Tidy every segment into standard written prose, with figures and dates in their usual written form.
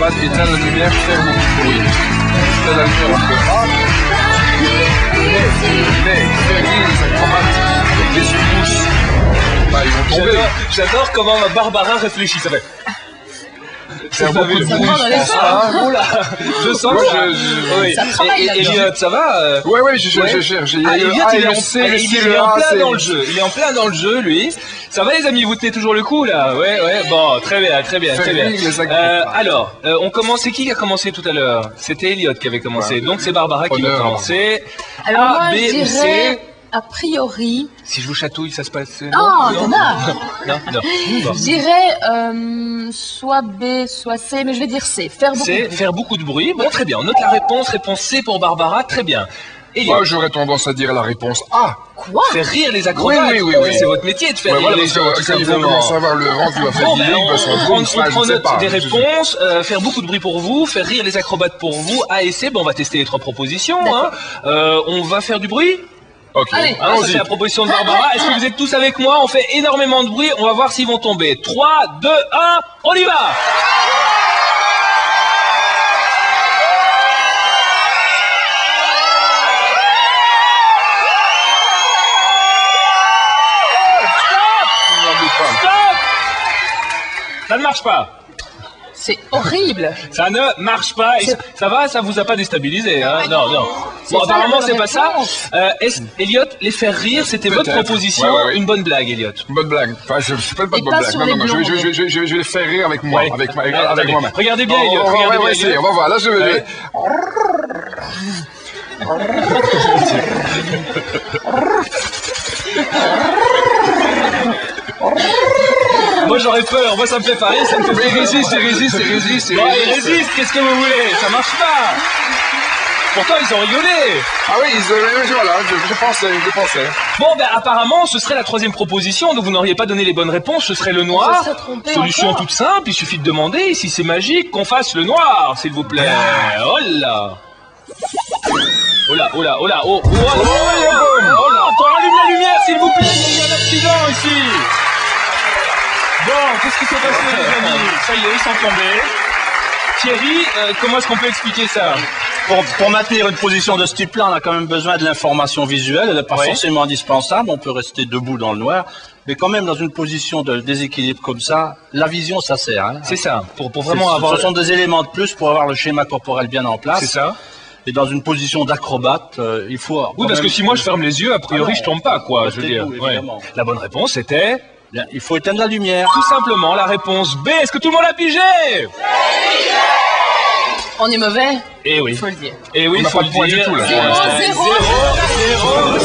acrobates, éteindre la lumière, faire beaucoup de bruit. Éteindre la lumière, on peut pas. Mais faire rire les acrobates avec des secousses, bah, ils vont tomber. J'adore comment Barbara réfléchit. Ça fait. Faire beaucoup de bruit, je pense pas. Oula, je sens que oui. Ça travaille là-dedans. Elliot, ça va Ouais, je cherche. Il y a le Elliot, A il et est le en C, le C, il le est en A, plein c'est... dans le jeu. Il est en plein dans le jeu, lui. Ça va, les amis, vous tenez toujours le coup, là? Ouais. Bon, très bien. Faire rire les acrobates. Alors, on commence. C'est qui a commencé tout à l'heure? C'était Elliot qui avait commencé. Ouais. Donc, c'est Barbara qui va Honneur. commencer. Alors A, moi, B je ou C? dirais, a priori... Si je vous chatouille, ça se passe... Oh, dommage. Non. Bon. Je dirais soit B, soit C, mais je vais dire C. Faire beaucoup de C'est bruit. faire beaucoup de bruit. Bon, très bien. On note la réponse. Réponse C pour Barbara. Très bien. Elliot, Moi, j'aurais tendance à dire la réponse A. Quoi? faire rire les acrobates. Oui. C'est votre métier de faire Ouais, rire voilà, les parce gens, que tout quand ils vont simplement. commencer à voir le vent qui va faire Bon, du ben, ligue, bah, sur le boom, on je prend sais note pas. des réponses, faire beaucoup de bruit pour vous, faire rire les acrobates pour vous, A et C, ben, on va tester les trois propositions. Hein. On va faire du bruit. Ok, Allez. Hein, ça c'est la proposition de Barbara. Est-ce que vous êtes tous avec moi? On fait énormément de bruit, on va voir s'ils vont tomber. 3, 2, 1, on y va! Stop! Ça ne marche pas. C'est horrible. Ça ne marche pas. Et ça va, ça vous a pas déstabilisé, hein? Non. Bon, ça, apparemment, la c'est bonne pas ça. réponse. Elliot, les faire rire, c'était votre Peut-être. proposition. Ouais. Une bonne blague, Elliot. Une bonne blague. Enfin, je fais pas de Et bonne pas blague. sur Non, les je blondes. vais les faire rire avec moi. Ouais. Avec Attendez. moi-même. Regardez bien, Elliot. On Regardez va bien, essayer, Elliot. on va voir. Là, je vais... Ouais. Moi, j'aurais peur. Moi, ça me fait pas rire. Ça me fait Mais peur. il résiste. Bon, il résiste. Qu'est-ce que vous voulez? Ça marche pas. Pourtant, ils ont rigolé. Ah oui, voilà, je pensais. Bon, ben apparemment, ce serait la troisième proposition, donc vous n'auriez pas donné les bonnes réponses, ce serait le noir. On se serait trompé Solution encore. toute simple, il suffit de demander, si c'est magique, qu'on fasse le noir, s'il vous plaît. Oh là. Oh là, oh là, oh là, oh, oh, oh, oh là, qu'on rallume la lumière, s'il vous plaît, il y a un accident ici. Bon, qu'est-ce qui s'est passé, les amis? Ça y est, ils sont tombés. Thierry, comment est-ce qu'on peut expliquer ça? Pour maintenir une position de ce type-là, on a quand même besoin de l'information visuelle. Elle n'est pas Ouais. forcément indispensable. On peut rester debout dans le noir. Mais quand même, dans une position de déséquilibre comme ça, la vision, ça sert. Hein. C'est ça, pour vraiment avoir... Ce sont des éléments de plus pour avoir le schéma corporel bien en place. C'est ça. Et dans une position d'acrobate, il faut... Oui, parce que si moi je ferme les yeux, a priori, je tombe pas, quoi, je veux restez dire. debout, Ouais. évidemment. La bonne réponse était... Bien, il faut éteindre la lumière. Tout simplement la réponse B. Est-ce que tout le monde a pigé? On est mauvais, Eh oui. faut le dire. Eh oui, On n'a faut pas le de point dire. du tout, là, pour Zéro, l'instant. zéro.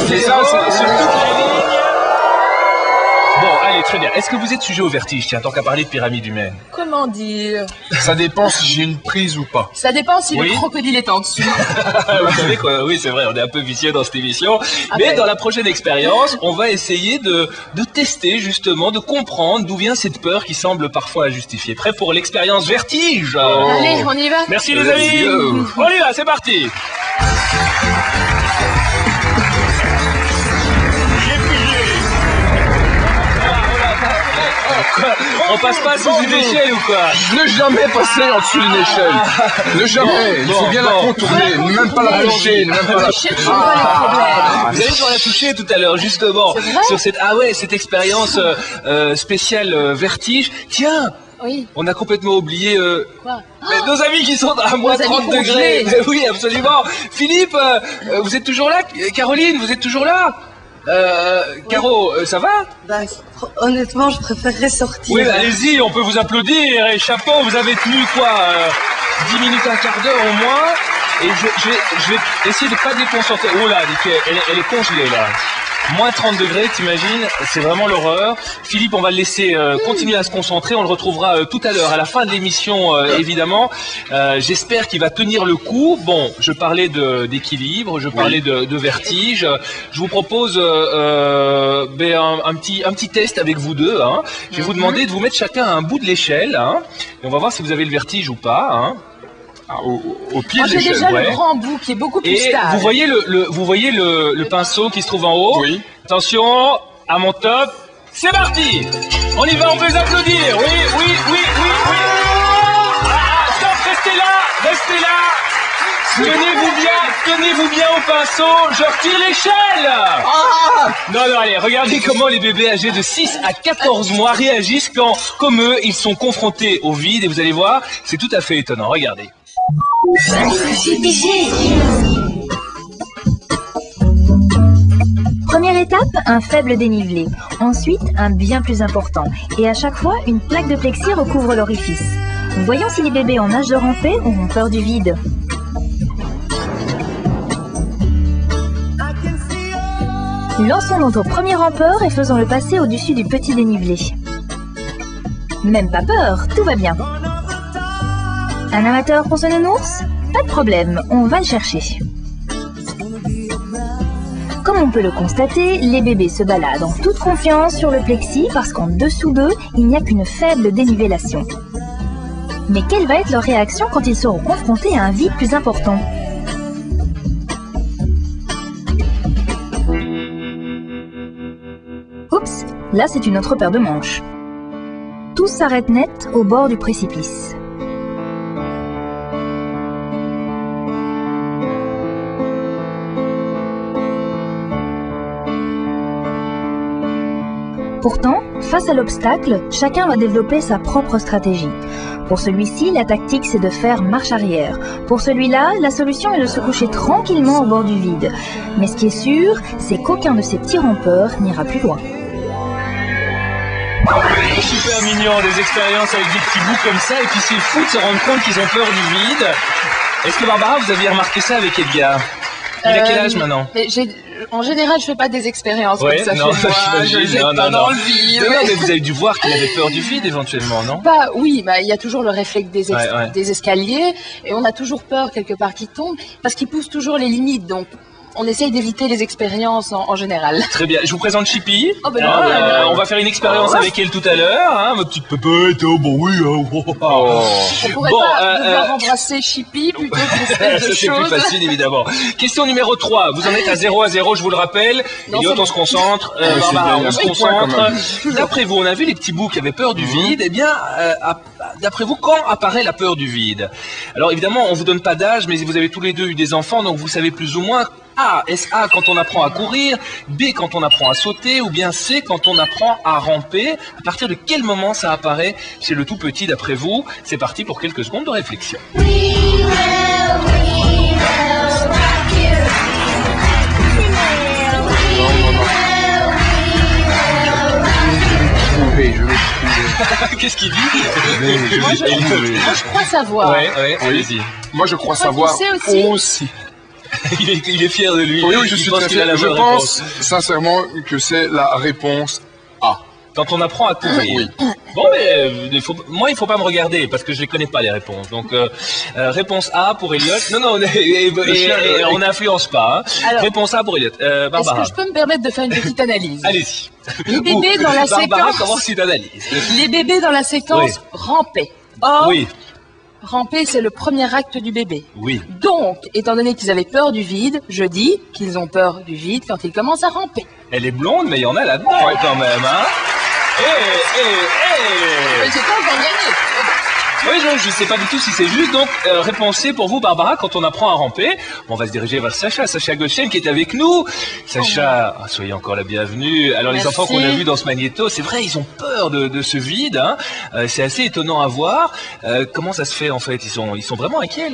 C'est ça, c'est... Bon, allez, très bien. Est-ce que vous êtes sujet au vertige? Tiens, tant qu'à parler de pyramide humaine. Comment dire? Ça dépend si j'ai une prise ou pas. Ça dépend si Oui. le crocodile est en dessous. Vous savez quoi? Oui, c'est vrai, on est un peu vicieux dans cette émission. Mais ouais. dans la prochaine expérience, on va essayer de tester, justement, de comprendre d'où vient cette peur qui semble parfois injustifiée. Prêt pour l'expérience vertige? Allez, on y va. Merci les Let's amis. go. On y va, c'est parti. On passe pas sous une échelle ou quoi? Ne jamais passer en dessous d'une échelle. Ne jamais. Il faut bien la contourner. Ne même pas la toucher. Ne même pas la... Cherchez pas les problèmes. Vous allez pouvoir la toucher tout à l'heure, justement, C'est vrai sur cette expérience spéciale vertige. Tiens, Oui, on a complètement oublié quoi? nos amis qui sont à moins Nos amis 30 degrés. congelés. Mais oui, absolument. Philippe, vous êtes toujours là? Caroline, vous êtes toujours là? Caro, ça va? Bah, honnêtement, je préférerais sortir. Oui, bah, allez-y, on peut vous applaudir. Et chapeau, vous avez tenu quoi 10 minutes, un quart d'heure au moins. Et je vais essayer de pas déconcentrer. Oh là, elle est congelée là. Moins 30 degrés, t'imagines? C'est vraiment l'horreur. Philippe, on va le laisser continuer à se concentrer. On le retrouvera tout à l'heure, à la fin de l'émission, évidemment. J'espère qu'il va tenir le coup. Bon, je parlais d'équilibre, je parlais de vertige. Je vous propose un petit test avec vous deux. Hein. Je vais vous demander de vous mettre chacun à un bout de l'échelle. Hein, et on va voir si vous avez le vertige ou pas. Hein. Ah, au pied Moi, de j'ai l'échelle. déjà ouais. le grand bout qui est beaucoup plus Et stable. vous voyez le pinceau qui se trouve en haut? Oui. Attention, à mon top, c'est parti. On y va, on peut les applaudir. Oui. Ah, stop, Tenez-vous bien au pinceau, je retire l'échelle. Non, allez, regardez comment les bébés âgés de 6 à 14 mois réagissent quand, comme eux, ils sont confrontés au vide. Et vous allez voir, c'est tout à fait étonnant. Regardez. Première étape, un faible dénivelé. Ensuite, un bien plus important. Et à chaque fois, une plaque de plexi recouvre l'orifice. Voyons si les bébés en âge de ramper auront peur du vide. Lançons notre premier rampeur et faisons le passer au-dessus du petit dénivelé. Même pas peur, tout va bien. Un amateur pour ce nounours? Pas de problème, on va le chercher. Comme on peut le constater, les bébés se baladent en toute confiance sur le plexi parce qu'en dessous d'eux, il n'y a qu'une faible dénivellation. Mais quelle va être leur réaction quand ils seront confrontés à un vide plus important? Oups, là c'est une autre paire de manches. Tout s'arrête net au bord du précipice. Pourtant, face à l'obstacle, chacun va développer sa propre stratégie. Pour celui-ci, la tactique c'est de faire marche arrière. Pour celui-là, la solution est de se coucher tranquillement au bord du vide. Mais ce qui est sûr, c'est qu'aucun de ces petits rampeurs n'ira plus loin. Super mignon, des expériences avec des petits bouts comme ça, et puis c'est fou de se rendre compte qu'ils ont peur du vide. Est-ce que Barbara, vous aviez remarqué ça avec Edgar? Il a quel âge maintenant? En général, je fais pas des expériences ouais, comme ça non, chez moi. Je jette pas dans le vide. Non, mais vous avez dû voir qu'il avait peur du vide éventuellement, non? Oui, il y a toujours le réflexe des escaliers, et on a toujours peur quelque part qu'il tombe, parce qu'il pousse toujours les limites, donc on essaye d'éviter les expériences en général. Très bien, je vous présente Chippy. Oh, on va faire une expérience avec elle tout à l'heure, hein, ma petite pépette, bon oui. On pourrait pas devoir embrasser Chippy plutôt que l'espèce de chose. C'est plus facile évidemment. Question numéro 3, vous en êtes à 0-0, je vous le rappelle. Elliot, on se concentre, Barbara, on se concentre. D'après vous, on a vu les petits bouts qui avaient peur du vide, eh bien, d'après vous, quand apparaît la peur du vide? Alors évidemment, on vous donne pas d'âge, mais vous avez tous les deux eu des enfants, donc vous savez plus ou moins. A, est-ce A quand on apprend à courir, B quand on apprend à sauter, ou bien C quand on apprend à ramper? À partir de quel moment ça apparaît chez le tout petit d'après vous? C'est parti pour quelques secondes de réflexion. Non. Je vais trouver. Qu'est-ce qu'il dit? Moi, je crois savoir. Ouais, allez-y. Moi, je crois savoir aussi. il est fier de lui. Oui, je suis très fier. Je pense sincèrement que c'est la réponse A. Quand on apprend à courir. Oui. Bon, mais moi, il faut pas me regarder parce que je les connais pas les réponses. Donc, réponse A pour Elliot. Non, on n'influence pas. Hein. Alors, réponse A pour Elliot. Barbara. Est-ce que je peux me permettre de faire une petite analyse? Allez-y. Les bébés dans la Barbara séquence. commence une analyse. Les bébés dans la séquence rampaient. Or, ramper, c'est le premier acte du bébé. Oui. Donc, étant donné qu'ils avaient peur du vide, je dis qu'ils ont peur du vide quand ils commencent à ramper. Elle est blonde, mais il y en a là-dedans quand même, hein. Mais c'est pas encore gagné. Oui, je ne sais pas du tout si c'est juste. Donc, réponse C pour vous, Barbara, quand on apprend à ramper, on va se diriger vers Sacha Gauchen qui est avec nous. Sacha, soyez encore la bienvenue. Alors, les enfants qu'on a vus dans ce magnéto, c'est vrai, ils ont peur de ce vide. Hein. C'est assez étonnant à voir. Comment ça se fait, en fait? Ils sont vraiment inquiets.